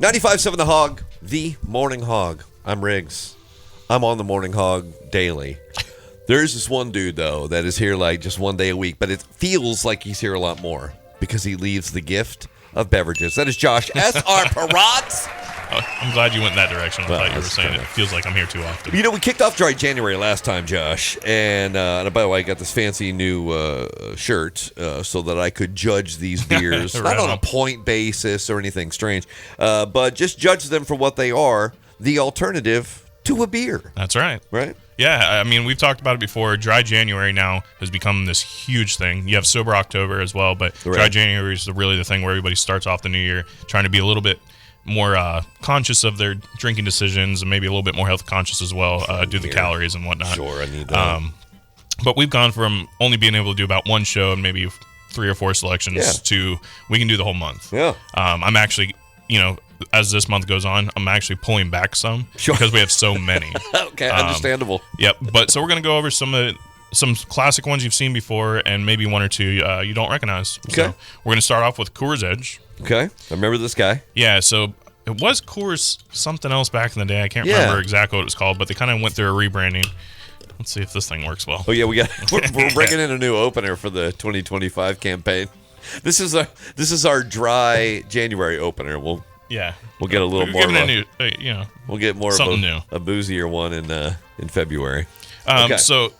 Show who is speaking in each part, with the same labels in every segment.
Speaker 1: 95.7 The Hog, the Morning Hog. I'm Riggs. I'm on the Morning Hog daily. There's this one dude, though, that is here like just one day a week, but it feels like he's here a lot more because he leaves the gift of beverages. That is Josh S.R. Perot.
Speaker 2: I'm glad you went in that direction. I thought you were saying it feels like I'm here too often.
Speaker 1: You know, we kicked off Dry January last time, Josh, and by the way, I got this fancy new shirt so that I could judge these beers,
Speaker 2: Right
Speaker 1: not on a point basis or anything strange, but just judge them for what they are, the alternative to a beer.
Speaker 2: That's right.
Speaker 1: Right?
Speaker 2: Yeah, I mean, we've talked about it before. Dry January now has become this huge thing. You have Sober October as well, but Dry January is really the thing where everybody starts off the new year trying to be a little bit more conscious of their drinking decisions and maybe a little bit more health conscious as well, due to the calories and whatnot.
Speaker 1: Sure, I need that.
Speaker 2: But we've gone from only being able to do about one show and maybe 3 or 4 selections to we can do the whole month.
Speaker 1: Yeah.
Speaker 2: I'm actually, as this month goes on, I'm actually pulling back some because we have so many.
Speaker 1: Okay, understandable.
Speaker 2: Yep. But so we're going to go over some classic ones you've seen before and maybe 1 or 2 you don't recognize.
Speaker 1: Okay.
Speaker 2: So we're going to start off with Coors Edge.
Speaker 1: Okay, I remember this guy.
Speaker 2: Yeah, so it was Coors something else back in the day. I can't remember exactly what it was called, but they kind of went through a rebranding. Let's see if this thing works well.
Speaker 1: Oh yeah, we're bringing in a new opener for the 2025 campaign. This is our Dry January opener. We'll get a little more. We'll get more
Speaker 2: something
Speaker 1: of a boozier one in February.
Speaker 2: So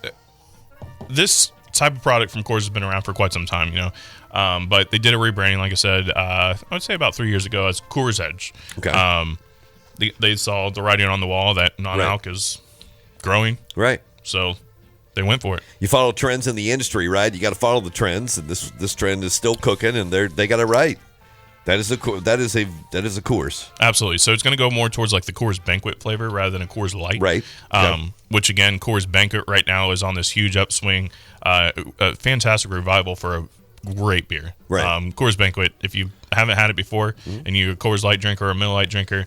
Speaker 2: this type of product from Coors has been around for quite some time, but they did a rebranding, like I said, I would say about 3 years ago as Coors Edge. Okay. They saw the writing on the wall that non-alc is growing. Right. So they went for it.
Speaker 1: You follow trends in the industry, right? You got to follow the trends, and this trend is still cooking, and they got it right. That is a Coors.
Speaker 2: Absolutely. So it's going to go more towards like the Coors Banquet flavor rather than a Coors Light.
Speaker 1: Right.
Speaker 2: Which again, Coors Banquet right now is on this huge upswing. A fantastic revival for a great beer.
Speaker 1: Right.
Speaker 2: Coors Banquet, if you haven't had it before and you're a Coors Light drinker or a Miller Lite drinker,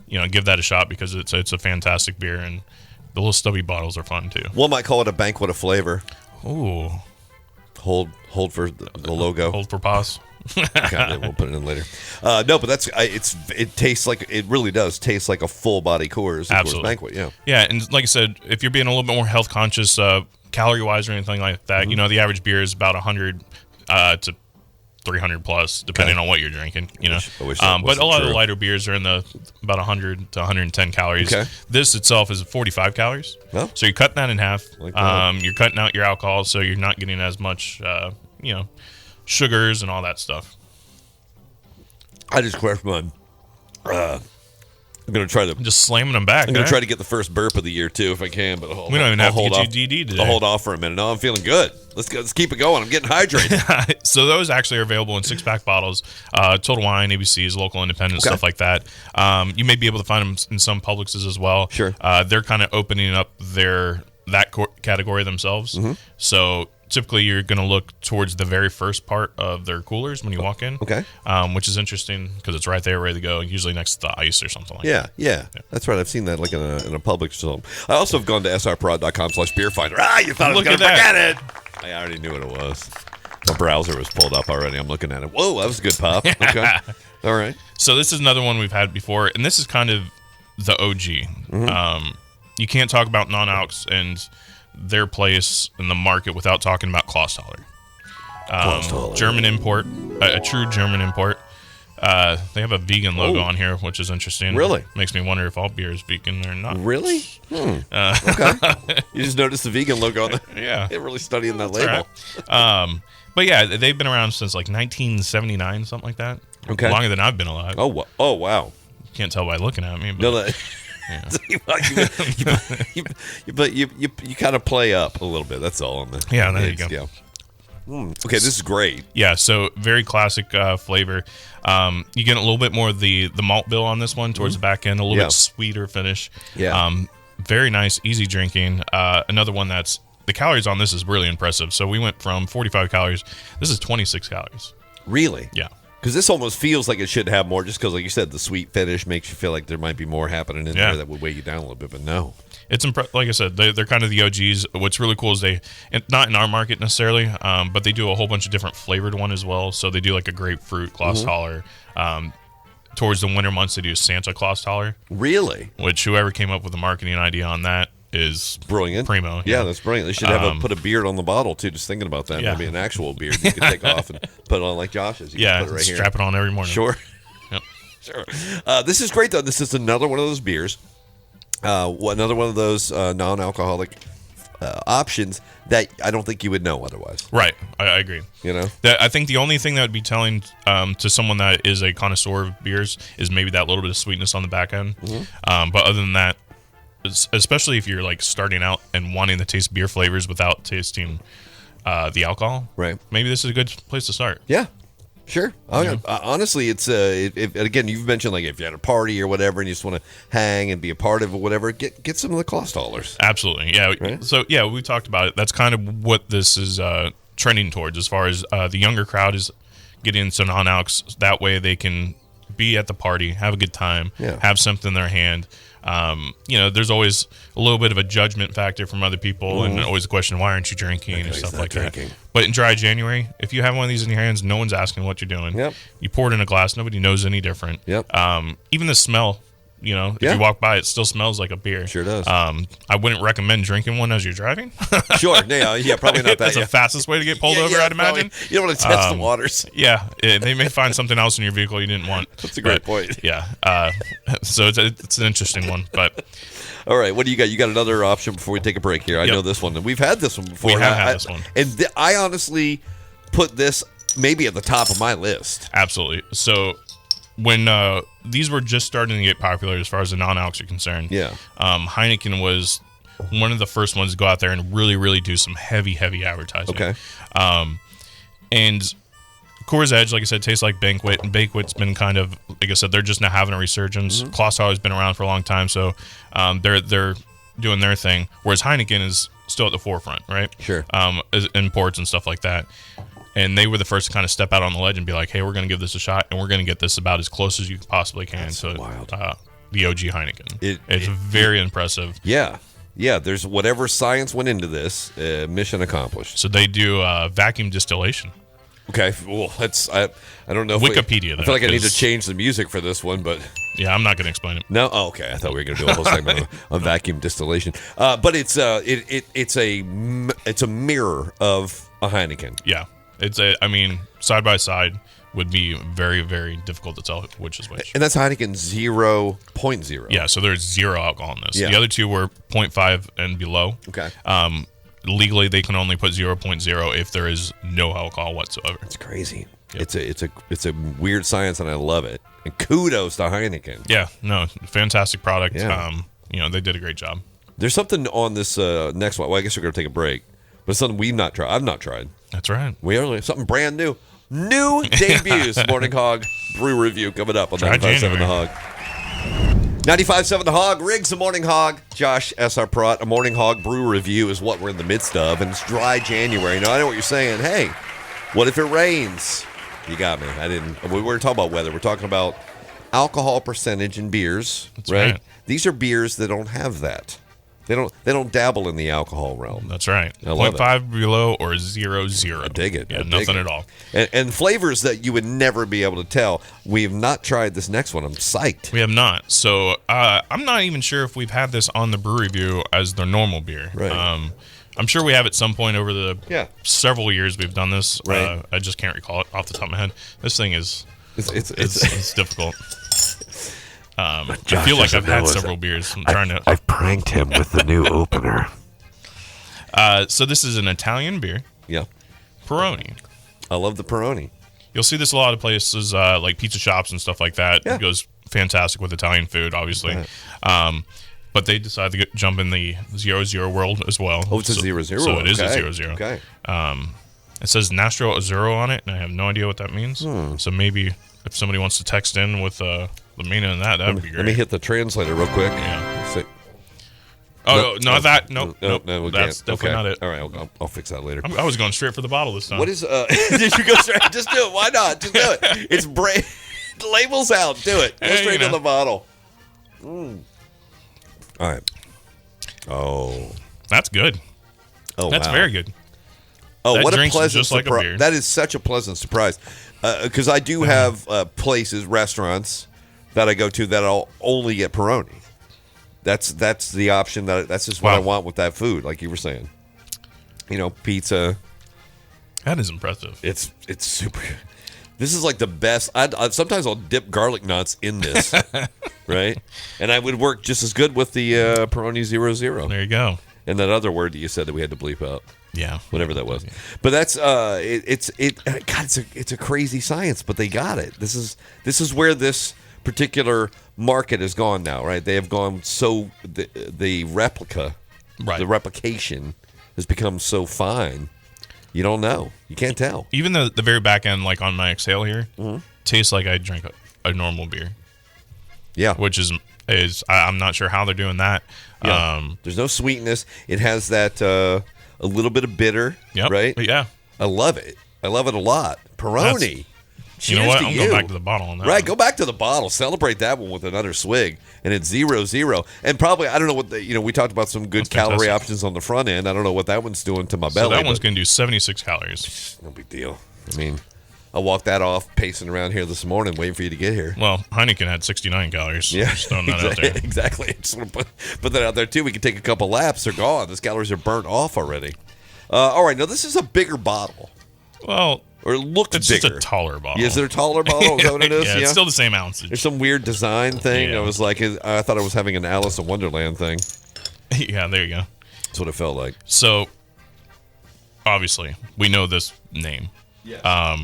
Speaker 2: give that a shot because it's a fantastic beer, and the little stubby bottles are fun too.
Speaker 1: One might call it a banquet of flavor.
Speaker 2: Ooh.
Speaker 1: Hold for the logo.
Speaker 2: Hold for pause.
Speaker 1: Okay, we'll put it in later. No, but it tastes like, it really does taste like a full body Coors.
Speaker 2: Absolutely.
Speaker 1: Coors Banquet, yeah.
Speaker 2: Yeah, and like I said, if you're being a little bit more health conscious, calorie wise or anything like that, the average beer is about 100 to 300 plus, depending on what you're drinking. But a lot of the lighter beers are in the about 100 to 110 calories. Okay. This itself is 45 calories. Oh. So you're cutting that in half. You're cutting out your alcohol, so you're not getting as much, sugars and all that stuff.
Speaker 1: I just crushed mine. I'm going to try to...
Speaker 2: Just slamming them back.
Speaker 1: I'm going to try to get the first burp of the year, too, if I can. But
Speaker 2: we don't even have to get you DD today.
Speaker 1: I'll hold off for a minute. No, I'm feeling good. Let's keep it going. I'm getting hydrated.
Speaker 2: So those actually are available in 6-pack bottles. Total Wine, ABCs, local independents, stuff like that. You may be able to find them in some Publixes as well.
Speaker 1: Sure.
Speaker 2: They're kind of opening up that category themselves. Mm-hmm. So... typically, you're going to look towards the very first part of their coolers when you walk in. Okay. Which is interesting because it's right there, ready to go, usually next to the ice or something like that. Yeah. That's right. I've seen that like in a Publix. So I also have gone to srprod.com/beerfinder. You thought I was going to forget it. I already knew what it was. The browser was pulled up already. I'm looking at it. Whoa, that was a good pop. Okay. All right. So this is another one we've had before, and this is kind of the OG. Mm-hmm. You can't talk about non-alcs and their place in the market without talking about Clausthaler. German import, a true German import. They have a vegan logo on here, which is interesting.
Speaker 1: Really?
Speaker 2: Makes me wonder if all beer is vegan or not.
Speaker 1: Really? Okay. You just noticed the vegan logo on there.
Speaker 2: Yeah.
Speaker 1: They're really studying that label.
Speaker 2: Right. But yeah, they've been around since like 1979, something like that. Okay. Longer than I've been alive.
Speaker 1: Oh wow.
Speaker 2: You can't tell by looking at me. But,
Speaker 1: no, but you kind of play up a little bit. That's all on the
Speaker 2: there you go.
Speaker 1: Yeah. Okay, this is great.
Speaker 2: Yeah, so very classic flavor. You get a little bit more of the malt bill on this one towards the back end, a little bit sweeter finish. Yeah. Very nice, easy drinking. Another one that's the calories on this is really impressive. So we went from 45 calories. This is 26 calories.
Speaker 1: Really?
Speaker 2: Yeah.
Speaker 1: Because this almost feels like it should have more, just because, like you said, the sweet finish makes you feel like there might be more happening in there that would weigh you down a little bit, but no.
Speaker 2: It's like I said, they're kind of the OGs. What's really cool is not in our market necessarily, but they do a whole bunch of different flavored one as well. So they do like a grapefruit, Clausthaler. towards the winter months they do Santa Clausthaler.
Speaker 1: Really?
Speaker 2: Which whoever came up with the marketing idea on that is
Speaker 1: brilliant.
Speaker 2: Primo.
Speaker 1: Yeah, that's brilliant. They should put a beard on the bottle too. Just thinking about that, maybe an actual beard you could take off and put it on like Josh's. You can put it right
Speaker 2: strap it on every morning.
Speaker 1: Sure.
Speaker 2: Yep.
Speaker 1: Sure. This is great though. This is another one of those beers. Another one of those non-alcoholic options that I don't think you would know otherwise.
Speaker 2: Right. I agree.
Speaker 1: You know?
Speaker 2: I think the only thing that would be telling to someone that is a connoisseur of beers is maybe that little bit of sweetness on the back end. Mm-hmm. But other than that, especially if you're like starting out and wanting to taste beer flavors without tasting the alcohol,
Speaker 1: right?
Speaker 2: Maybe this is a good place to start.
Speaker 1: Yeah. Sure. Honestly, it's again, you've mentioned like if you had a party or whatever and you just want to hang and be a part of it, whatever, get some of the Clausthalers.
Speaker 2: Absolutely. Yeah. Right? So yeah, we talked about it. That's kind of what this is trending towards as far as the younger crowd is getting into non-alcs. That way they can be at the party, have a good time, have something in their hand. There's always a little bit of a judgment factor from other people, and always a question, why aren't you drinking and stuff like that. But in dry January, if you have one of these in your hands, no one's asking what you're doing. Yep. You pour it in a glass, nobody knows any different. Yep. Even the smell, if you walk by, it still smells like a beer.
Speaker 1: Sure does.
Speaker 2: I wouldn't recommend drinking one as you're driving.
Speaker 1: Sure. Yeah, probably not that.
Speaker 2: That's the fastest way to get pulled over, I'd imagine.
Speaker 1: You don't want to test the waters.
Speaker 2: Yeah. They may find something else in your vehicle you didn't want.
Speaker 1: That's a great point.
Speaker 2: Yeah. So it's an interesting one. But
Speaker 1: all right, what do you got? You got another option before we take a break here. I know this one. And we've had this one before.
Speaker 2: We have had this one.
Speaker 1: And I honestly put this maybe at the top of my list.
Speaker 2: Absolutely. So when these were just starting to get popular as far as the non-alcs are concerned, Heineken was one of the first ones to go out there and really, really do some heavy advertising.
Speaker 1: Okay.
Speaker 2: And Coors Edge, like I said, tastes like Banquet, and Banquet's been kind of, like I said, they're just now having a resurgence. Mm-hmm. Clausthaler has been around for a long time, so they're doing their thing, whereas Heineken is still at the forefront, right?
Speaker 1: Sure.
Speaker 2: Imports and stuff like that. And they were the first to kind of step out on the ledge and be like, hey, we're going to give this a shot, and we're going to get this about as close as you possibly can to the OG Heineken. It's very impressive.
Speaker 1: Yeah. Yeah, there's whatever science went into this, mission accomplished.
Speaker 2: So they do vacuum distillation.
Speaker 1: Okay, well, I don't know.
Speaker 2: Wikipedia.
Speaker 1: I feel like I need to change the music for this one, but
Speaker 2: yeah, I'm not going to explain it.
Speaker 1: No, okay. I thought we were going to do a whole segment on vacuum distillation, but it's a mirror of a Heineken.
Speaker 2: Yeah, side by side would be very, very difficult to tell which is which.
Speaker 1: And that's Heineken 0.0.
Speaker 2: Yeah, so there's zero alcohol in this. Yeah. The other two were 0.5 and below.
Speaker 1: Okay.
Speaker 2: Legally, they can only put 0.0 if there is no alcohol whatsoever.
Speaker 1: It's crazy. Yep. It's a weird science, and I love it. And kudos to Heineken.
Speaker 2: Yeah, no, fantastic product.
Speaker 1: Yeah.
Speaker 2: They did a great job.
Speaker 1: There's something on this next one. Well, I guess we're going to take a break. But it's something we've not tried. I've not tried.
Speaker 2: That's right.
Speaker 1: Something brand new. New debuts. Morning Hog Brew Review coming up on 95.7 The Hog. 95.7 The Hog, Riggs the Morning Hog, Josh S.R. Perot. A Morning Hog Brew Review is what we're in the midst of, and it's dry January. Now, I know what you're saying. Hey, what if it rains? You got me. We weren't talking about weather. We're talking about alcohol percentage in beers.
Speaker 2: That's right.
Speaker 1: These are beers that don't have that. They don't dabble in the alcohol realm.
Speaker 2: That's right. 0.5 below or 0.0.
Speaker 1: I dig it.
Speaker 2: Yeah, nothing at all.
Speaker 1: And flavors that you would never be able to tell. We have not tried this next one. I'm psyched.
Speaker 2: We have not. So I'm not even sure if we've had this on the brew review as their normal beer.
Speaker 1: Right.
Speaker 2: I'm sure we have at some point over the several years we've done this.
Speaker 1: Right.
Speaker 2: I just can't recall it off the top of my head. This thing is it's difficult. I feel like I've had several beers.
Speaker 1: I've pranked him with the new opener.
Speaker 2: So this is an Italian beer.
Speaker 1: Yeah.
Speaker 2: Peroni.
Speaker 1: I love the Peroni.
Speaker 2: You'll see this a lot of places, like pizza shops and stuff like that.
Speaker 1: Yeah.
Speaker 2: It goes fantastic with Italian food, obviously. Right. But they decided to jump in the 0.0 world as well.
Speaker 1: Oh, it's a 0.0.
Speaker 2: So it is a 0.0.
Speaker 1: Okay.
Speaker 2: It says Nastro Azzurro on it, and I have no idea what that means. So maybe if somebody wants to text in with the meaning of that would be great.
Speaker 1: Let me hit the translator real quick.
Speaker 2: Yeah. No, that's definitely not it.
Speaker 1: All right, I'll fix that later.
Speaker 2: I was going straight for the bottle this time.
Speaker 1: What is? Did you go straight? Just do it. Why not? Just do it. It's the label's out. Do it. Go straight to the bottle. All right. Oh,
Speaker 2: that's good.
Speaker 1: Oh,
Speaker 2: that's very good.
Speaker 1: Oh,
Speaker 2: that
Speaker 1: what a pleasant
Speaker 2: just
Speaker 1: surprise!
Speaker 2: like
Speaker 1: That is such a pleasant surprise. Because I do have places, restaurants, that I go to that I'll only get Peroni. That's the option that's just what I want with that food, like you were saying. Pizza.
Speaker 2: That is impressive.
Speaker 1: It's super. This is like the best. Sometimes I'll dip garlic nuts in this, right? And I would work just as good with the Peroni 00.
Speaker 2: There you go.
Speaker 1: And that other word that you said that we had to bleep out.
Speaker 2: Yeah,
Speaker 1: whatever that was. But that's God, it's a crazy science, but they got it. This is where this particular market has gone now, right? They have gone so the replica, the replication has become so fine. You don't know. You can't tell.
Speaker 2: Even the very back end, like on my exhale here, tastes like I drank a normal beer.
Speaker 1: Yeah,
Speaker 2: which is I'm not sure how they're doing that.
Speaker 1: Yeah. There's no sweetness. It has that a little bit of bitter, right?
Speaker 2: Yeah,
Speaker 1: I love it. I love it a lot. Peroni.
Speaker 2: You know what? I'm going back to the bottle on that.
Speaker 1: Right, go back to the bottle. Celebrate that one with another swig, and it's 0-0. And probably I don't know what we talked about some good calorie options on the front end. I don't know what that one's doing to my belly.
Speaker 2: So that one's going to do 76 calories.
Speaker 1: No big deal. I mean, I walked that off pacing around here this morning, waiting for you to get here.
Speaker 2: Well, Heineken had 69 calories.
Speaker 1: Yeah,
Speaker 2: just throwing that out there.
Speaker 1: Exactly. I just want to put that out there too. We can take a couple laps. They're gone. Those calories are burnt off already. All right, now this is a bigger bottle.
Speaker 2: Well.
Speaker 1: Or it looks
Speaker 2: it's
Speaker 1: bigger.
Speaker 2: Just a taller bottle.
Speaker 1: Is it a taller bottle? Is that what it is?
Speaker 2: Yeah, it's still the same ounce.
Speaker 1: There's some weird design thing.
Speaker 2: Yeah.
Speaker 1: I was like, I thought I was having an Alice in Wonderland thing.
Speaker 2: Yeah, there you go.
Speaker 1: That's what it felt like.
Speaker 2: So, obviously, we know this name.
Speaker 1: Yeah.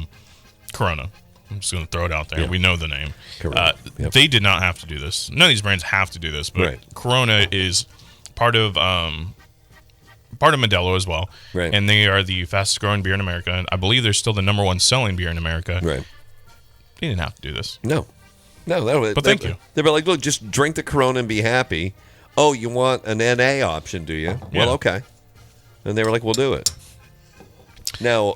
Speaker 2: Corona. I'm just going to throw it out there. Yeah. We know the name.
Speaker 1: Yep.
Speaker 2: They did not have to do this. None of these brands have to do this, but Corona is part of Modelo as well,
Speaker 1: right?
Speaker 2: And they are the fastest growing beer in America. And I believe they're still the number one selling beer in America.
Speaker 1: Right.
Speaker 2: They didn't have to do this.
Speaker 1: No.
Speaker 2: But thank you.
Speaker 1: They were like, look, just drink the Corona and be happy. Oh, you want an NA option, do you?
Speaker 2: Yeah.
Speaker 1: Well, okay. And they were like, we'll do it. Now,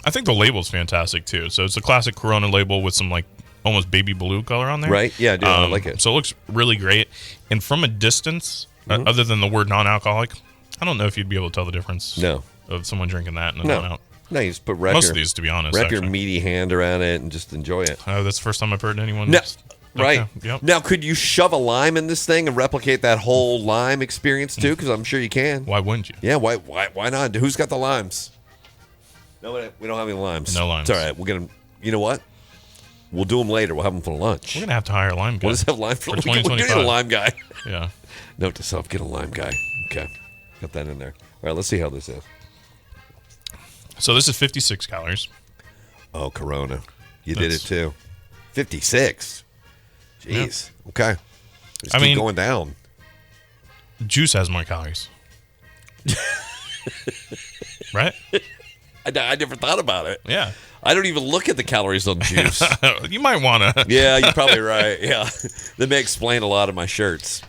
Speaker 2: I think the label's fantastic too. So it's a classic Corona label with some like almost baby blue color on there.
Speaker 1: Right? Yeah, I do. I like it.
Speaker 2: So it looks really great. And from a distance, other than the word non-alcoholic, I don't know if you'd be able to tell the difference.
Speaker 1: No.
Speaker 2: Of someone drinking that and a non-alc.
Speaker 1: No, you just
Speaker 2: most of these, to be honest.
Speaker 1: Wrap your meaty hand around it and just enjoy it.
Speaker 2: That's the first time I've heard anyone.
Speaker 1: No. Right.
Speaker 2: Okay. Yep.
Speaker 1: Now, could you shove a lime in this thing and replicate that whole lime experience too? Because I'm sure you can.
Speaker 2: Why wouldn't you?
Speaker 1: Yeah. Why not? Who's got the limes? No, we don't have any limes.
Speaker 2: No limes.
Speaker 1: It's all right. We're gonna. You know what? We'll do them later. We'll have them for lunch.
Speaker 2: We're gonna have to hire a lime guy.
Speaker 1: We'll just have lime for
Speaker 2: 2025.
Speaker 1: We need a lime guy.
Speaker 2: Yeah.
Speaker 1: Note to self: get a lime guy. Okay, got that in there. All right. Let's see how this is.
Speaker 2: So this is 56 calories.
Speaker 1: Oh, Corona. You did it too. 56. Jeez. Yeah. Okay. Just keep going down.
Speaker 2: Juice has more calories. Right?
Speaker 1: I never thought about it.
Speaker 2: Yeah.
Speaker 1: I don't even look at the calories on juice.
Speaker 2: You might want to.
Speaker 1: Yeah, you're probably right. Yeah. That may explain a lot of my shirts.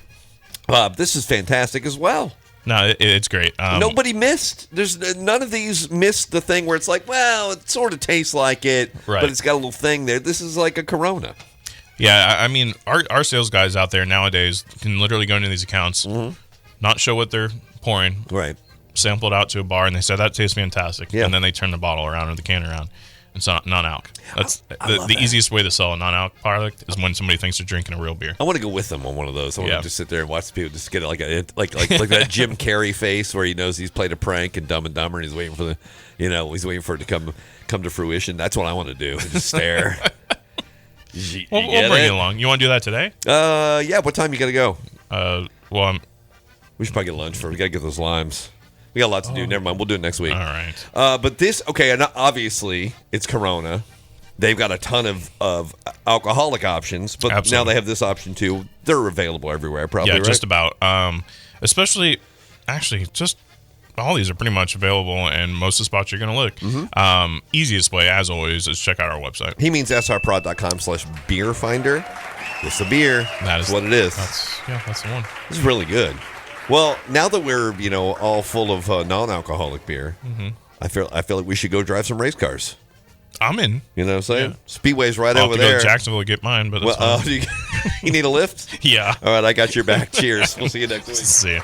Speaker 1: This is fantastic as well.
Speaker 2: No, it's great.
Speaker 1: Nobody missed. There's none of these missed the thing where it's like, well, it sort of tastes like it, but it's got a little thing there. This is like a Corona.
Speaker 2: Yeah, I mean, our sales guys out there nowadays can literally go into these accounts, not show what they're pouring,
Speaker 1: right?
Speaker 2: Sample it out to a bar, and they say that tastes fantastic, and then they turn the bottle around or the can around. It's not non-alc. That's the easiest way to sell a non-alc product is when somebody thinks they're drinking a real beer.
Speaker 1: I want to go with them on one of those. I want to just sit there and watch the people just get it like that Jim Carrey face where he knows he's played a prank in Dumb and Dumber and he's waiting for he's waiting for it to come to fruition. That's what I want to do. Just stare.
Speaker 2: We'll bring you along. You want to do that today?
Speaker 1: Yeah. What time you got to go?
Speaker 2: We
Speaker 1: should probably get lunch first. We got to get those limes. We got a lot to do. Never mind. We'll do it next week.
Speaker 2: All right.
Speaker 1: But this, and obviously, it's Corona. They've got a ton of alcoholic options, but now they have this option too. They're available everywhere, probably, right?
Speaker 2: Just about. Actually, just all these are pretty much available in most of the spots you're going to look. Easiest way, as always, is check out our website.
Speaker 1: He means srprod.com/beer finder. It's the beer. That's what it is.
Speaker 2: That's the one.
Speaker 1: This is really good. Well, now that we're all full of non-alcoholic beer, I feel like we should go drive some race cars.
Speaker 2: I'm in.
Speaker 1: You know what I'm saying? Yeah. Speedway's right
Speaker 2: I'll
Speaker 1: over
Speaker 2: have to
Speaker 1: there.
Speaker 2: Go to Jacksonville to get mine, but that's fine.
Speaker 1: You need a lift?
Speaker 2: Yeah.
Speaker 1: All right, I got your back. Cheers. We'll see you next week.
Speaker 2: See ya.